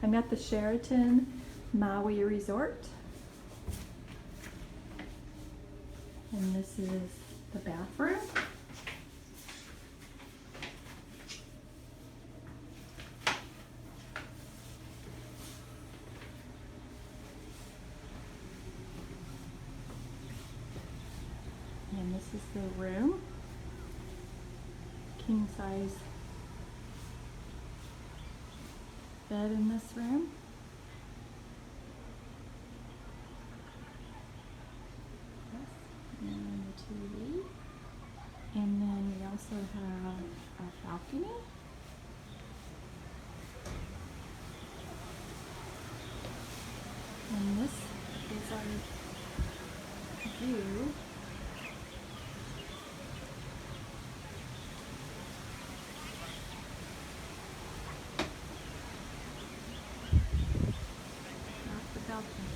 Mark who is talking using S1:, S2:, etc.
S1: I'm at the Sheraton Maui Resort. And this is the bathroom. And this is the room. King size bed in this room. And the TV. And then we also have a balcony. And this is our view. Off the balcony.